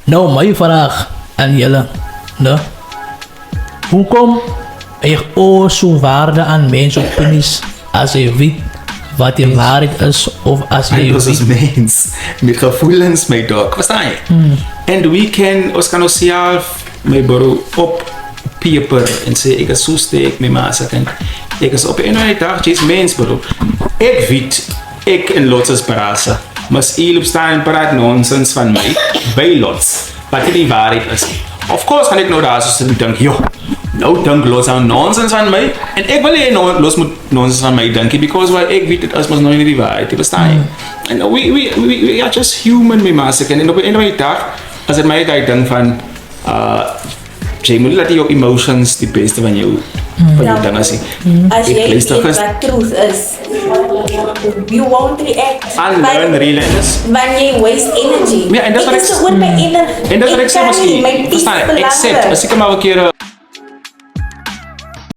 Nou, my vraag aan julle, no? Hoekom hecht zo waarde aan mensopinies als je weet wat je waarheid is of als je Ons is mens, met gevoelens, my dog, verstaan je? En ons kan onszelf, my bro, op paper en sê, ek is so sterk, my maas, ek is op een of andere dag, jy is mens, bro. Ek weet, ek en Lots is parasa, mas hier opstaan en praat nonsens van my, by Lots, wat die waarheid is. Of course gaan ek nou daar so dink, joh, nou dink Lots aan nonsens van my, en ek wil nie Lots moet nonsens van my dink, because well, ek weet het is mas nou nie die waarheid, verstaan jy? And we are just human, my maas, en op een of andere dag, as het my dat ding van, jy moet laat jou emotions die beste van jou dinge sien. As jy weet wat truth is, you won't react. Unlearn realness. Wanneer jy waste energy. Ja, en dat is wat ek is so oor my energie. En dat is wat ek sê, miskien, verstaan, accept, as ek maar 'n keer